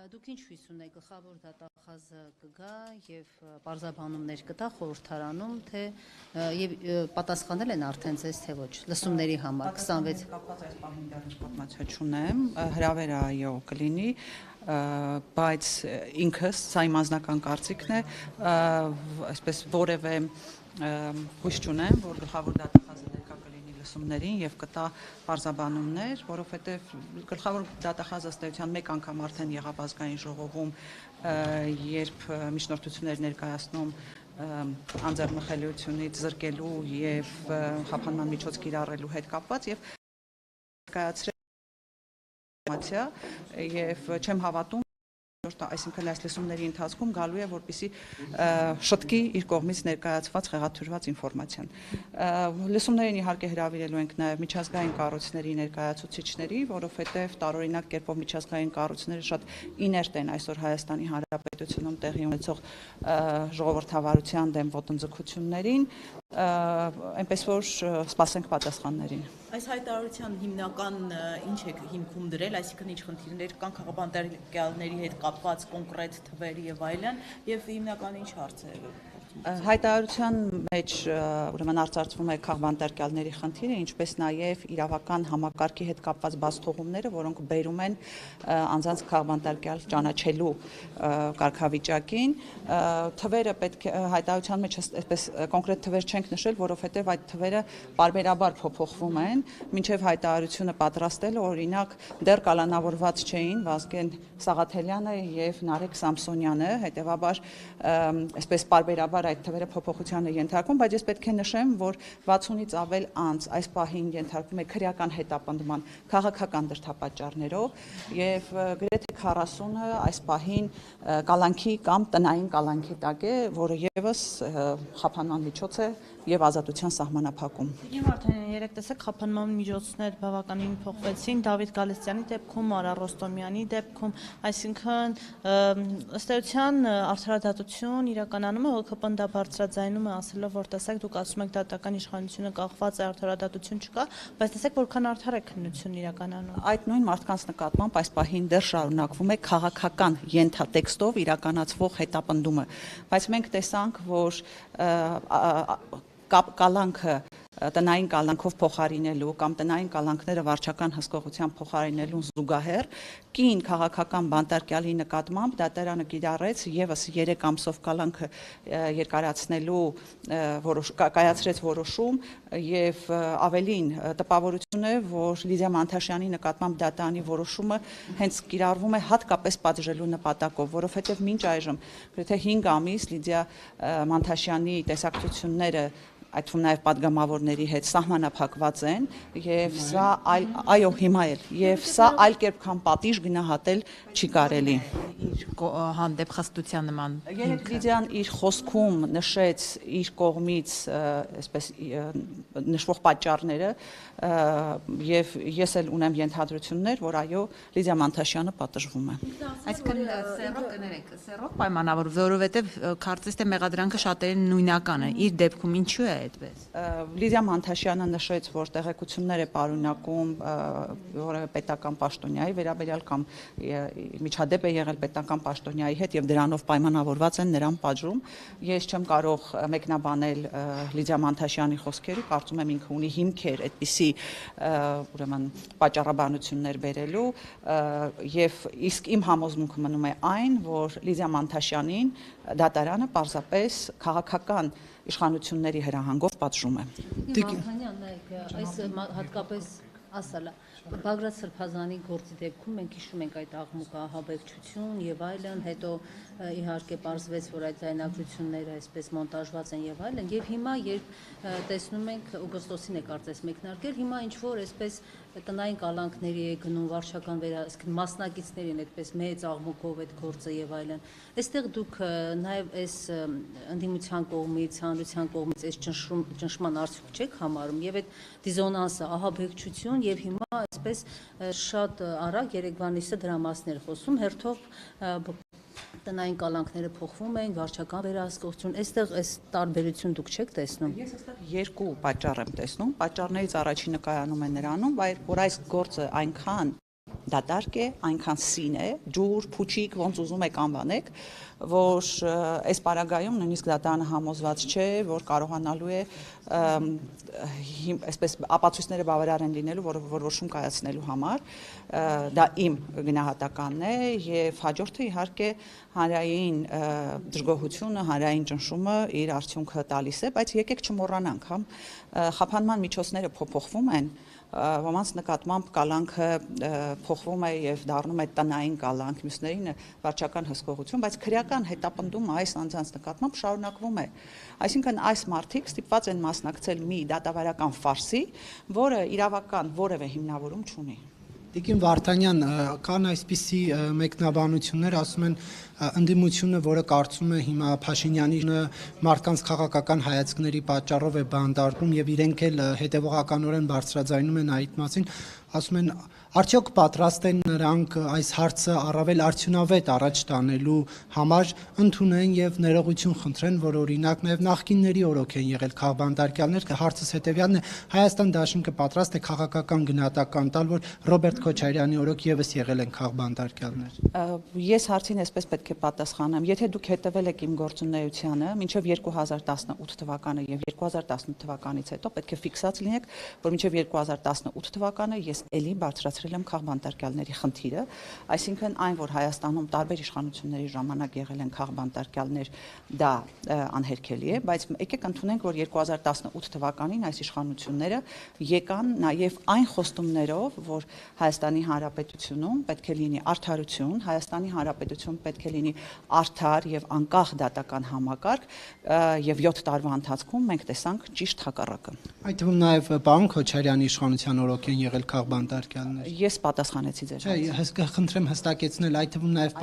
Դուք ինչ հույս ունեք գլխավոր դատախազը կգա եւ պարզաբանումներ կտա խորհրդարանում, թե եւ պատասխանել են արդեն ձեզ թե ոչ լսումների համար 26 կապված այս պահին դեռ ինֆորմացիա չունեմ, հրավերը այո կլինի, բայց ինքս սա իմ անձնական կարծիքն է, այսպես որևէ հույս չունեմ, որ գլխավոր դատախազը ներկա կլինի լսումներին եւ կտա պարզաբանումներ, որովհետեւ գլխավոր դատախազը ըստ էության մեկ անգամ արդեն եղավ ազգային ժողովում, երբ միջնորդություններ ներկայացնում անձեռնմխելիությունից զրկելու եւ խափանման միջոց կիրառելու հետ կապված եւ ներկայացրել ինֆորմացիա եւ չեմ հավատում այսինքն այս լսումների ընթացքում գալու է որպեսզի շտկի իր կողմից ներկայացված խեղաթյուրված ինֆորմացիան։ Լսումներին իհարկե հրավիրելու ենք նաև միջազգային կառույցների ներկայացուցիչների, որովհետև տարօրինակ կերպով միջազգային կառույցները շատ իներտ են այսօր Հայաստանի Հանրապետությունում տեղի ունեցող ժողովրդավարության դեմ ոտնձգություններին, այնպես որ սպասենք պատասխաններին։ Այս հայտարարության հիմնական ինչ է հիմքում դրել, այսինքն ինչ խնդիրներ կան քաղաքապետարանի հետ կապված կոնկրետ թվեր եւ այլն, եւ հիմնական ինչ հարցեր Հայտարարության մեջ ուրեմն արծարծվում է քաղբանտարկյալների խնդիրը, ինչպես նաև իրավական համակարգի հետ կապված բացթողումները, որոնք բերում են անձանց քաղբանտարկյալ ճանաչելու կարգավիճակին։ Թվերը պետք է հայտարարության մեջ այսպես կոնկրետ թվեր չենք նշել, որովհետև այդ թվերը պարբերաբար փոփոխվում են, մինչև հայտարարությունը պատրաստելը օրինակ դեռ կալանավորված չէին Վազգեն Սաղաթելյանը եւ Նարեկ Սամսոնյանը, հետեւաբար այսպես պարբերաբար այդ թվերը փոփոխության է ենթարկվում, բայց ես պետք է նշեմ, որ 60-ից ավել անց այս պահին ենթարկվում է քրեական հետապնդման քաղաքական դրդապատճառներով եւ գրեթե 40-ը այս պահին կալանքի կամ տնային կալանքի տակ է, որը եւս խափանման միջոց է եւ ազատության սահմանափակում։ Արդեն երեք տեսեք խափանման միջոցներ բավականին փոխվեցին Դավիթ Գալստյանի դեպքում, Արա Ռոստոմյանի դեպքում, այսինքն ըստ էության արդարադատություն իրականանում է ՀԿՊ-ն դա բարձրաձայնում է ասելով, որ տեսեք դուք ասում եք դատական իշխանությունը կախված է, արդարադատություն չկա, բայց տեսեք որքան արդար է քննությունն իրականանում։ Այդ նույն մարդկանց նկատմամբ այս պահին դեռ շարունակվում է քաղաքական ենթատեքստով իրականացվող հետապնդումը, բայց մենք տեսանք, որ կալանքը տնային կալանքով փոխարինելու կամ տնային կալանքները վարչական հսկողությամբ փոխարինելու զուգահեռ կին քաղաքական բանտարկյալի նկատմամբ դատարանը կիրառեց եւս 3 ամսով կալանքը երկարացնելու կայացրեց որոշում եւ ավելին տպավորություն է, որ Լիդիա Մանթաշյանի նկատմամբ դատարանի որոշումը հենց կիրառվում է հատկապես պատժելու նպատակով, որովհետեւ մինչ այժմ գրեթե 5 ամիս Լիդիա Մանթաշյանի տեսակցությունները այդ թվում նաև падգամավորների հետ սահմանափակված են եւ սա այո հիմա էլ եւ սա այլ կերպ քան պատիժ գնահատել չի կարելի իր հանդեպ խստության նման երեք Լիդիան իր խոսքում նշեց իր կողմից այսպես նշվող պատճառները եւ ես էլ ունեմ ենթադրություններ, որ այո Լիդիա Մանթաշյանը պատժվում է այսինքն սերով պայմանավոր որովհետեւ կարծես թե մեղադրանքը շատերին նույնական է իր դեպքում ինչու է այդպես Լիդիա Մանթաշյանը նշեց, որ տեղեկություններ է պարունակում որևէ պետական պաշտոնյայի վերաբերյալ կամ միջադեպ է եղել պետական պաշտոնյայի հետ եւ դրանով պայմանավորված են նրան պատժում։ Ես չեմ կարող մեկնաբանել Լիդիա Մանթաշյանի խոսքերը, կարծում եմ ինքը ունի հիմքեր այդպիսի ուրեմն պատճառաբանություններ բերելու եւ իսկ իմ համոզմունքը մնում է այն, որ Լիդիա Մանթաշյանին դատարանը պարզապես քաղաքական իշխանությունների հրահանգով պատժում է։ Վարդանյան, այս հատկապես ասալա Բագրատ Սրբազանի գործի դեպքում մենք հիշում ենք այդ աղմուկը ահաբեկչություն եւ այլն, հետո իհարկե պարզվեց, որ այդ ձայնագրությունները այսպես մոնտաժված են եւ այլն, եւ հիմա երբ տեսնում ենք օգոստոսին է կարծես մեկնարկել, հիմա ինչ որ այսպես տնային կալանքների է գնում վարչական այսինքն մասնակիցներին այդպես մեծ աղմուկով այդ գործը եւ այլն։ Այստեղ դուք նաեւ այս ընդդիմության կողմից, հանրության կողմից այս ճնշման արդյունք չեք համարում եւ այդ դիզոնանսը ահաբեկչություն եւ հիմա այսպես շատ արագ Երևանիսը դրա մասն էր խոսում, հերթով տնային կալանքները փոխվում են, վարչական վերահսկողություն, այստեղ այս տարբերություն դուք չեք տեսնում։ Ես այստեղ երկու պատճառ եմ տեսնում։ Պատճառներից առաջինը կայանում է նրանում, որ այս գործը այնքան դատարկ է, այնքան սին է, ջուր, փուչիկ, ոնց ուզում եք անվանեք, որ այս պարագայում նույնիսկ դատարանը համոզված չէ, որ կարողանալու է այսպես ապացույցները բավարար են լինելու որոշում կայացնելու համար, դա իմ գնահատականն է եւ հաջորդը իհարկե հանրային դժգոհությունը, հանրային ճնշումը իր արդյունքը տալիս է, բայց եկեք չմոռանանք, հա, խափանման միջոցները փոփոխվում են, ոմանց նկատմամբ կալանքը փոխվում է եւ դառնում է տնային կալանք, մյուսներին վարչական հսկողություն, բայց քրեական հետապնդումը այս անձանց նկատմամբ շարունակվում է։ Այսինքն այս մարդիկ ստիպված են մասնակցել մի դատավարական ֆարսի, որը իրավական որևէ հիմնավորում չունի։ Տիկին Վարդանյան, կան այսպիսի մեկնաբանություններ, ասում են ընդդիմությունը, որը կարծում է հիմա Փաշինյանի մարդկանց քաղաքական հայացքների պատճառով է բանդարկում եւ իրենք էլ հետեւողականորեն բարձրաձայնում են այդ մասին, ասում են արդյոք պատրաստ են նրանք այս հարցը առավել արդյունավետ առաջ տանելու համար ընդունեն եւ ներողություն խնդրեն, որ օրինակ նաեւ նախկինների օրոք են եղել քաղբանտարկյալներ, հարցս հետեւյալն է, Հայաստան դաշինքը պատրաստ է քաղաքական գնահատական տալ, որ Ռոբերտ Քոչարյանի օրոք եւս եղել են քաղբանտարկյալներ։ Ես հարցին այսպես պետք է պատասխանեմ, եթե դուք հետևել եք իմ գործունեությանը, մինչև 2018 թվականը եւ 2018 թվականից հետո պետք է ֆիքսած լինեք, որ մինչև 2018 թվականը ես էլի բարձրացրել եմ քաղբանտարկյալների խնդիրը, այսինքն այն, որ Հայաստանում տարբեր իշխանությունների ժամանակ եղել են քաղբանտարկյալներ, դա անհերքելի է, բայց եկեք ընդունենք, որ 2018 թվականին այս իշխանությունները եկան նաեւ այն խոստումներով, որ Հայաստանի Հանրապետությունում պետք է լինի արդարություն, Հայաստանի Հանրապետություն պետք է լինի արդար եւ անկախ դատական համակարգ եւ 7 տարվա ընթացքում մենք տեսանք ճիշտ հակառակը։ Այդ թվում նաեւ պարոն Քոչարյանի իշխանության օրոք են եղել քաղբանտարկյալներ։ Ես պատասխանեցի ձեր հարցին։ Չէ, խնդրեմ հստակեցնել, այդ թվում նաեւ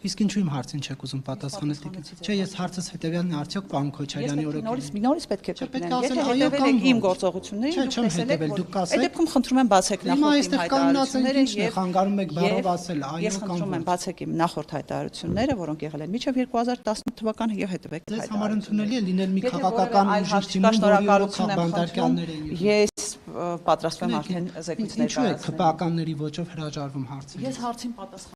իսկ ինչու իմ հարցին չեք ուզում պատասխանել տիկին։ Չէ, ես հարցս հետեւյալն է, արդյոք պարոն Քոչարյանի օրոք նորից պետք է պետք է եթե ասել այո հետևել կամ եք իմ գործողություններին, դուք տեսել եք, դուք այդ դեպքում խնդրում եմ բացեք նախորդ հայտարարությունները խանգարում եք բառով ասել այո կամ նախորդ թվականը եւ խնդրում եմ բացեք իմ նախորդ հայտարարությունները, որոնք եղել են մինչև 2018 թվականը եւ հետևեք Ձեզ համար ընդունելի է լինել մի քաղաքական ուժի թիմում, որի օրոք քաղբանտարկյալներ են եղել։ Ես պատրաստվում եմ արդեն զեկույցներ Ինչու է ԿՊԱ-ականների ոճով հրաժարվում հարցերից։ Ես հարցին պատասխան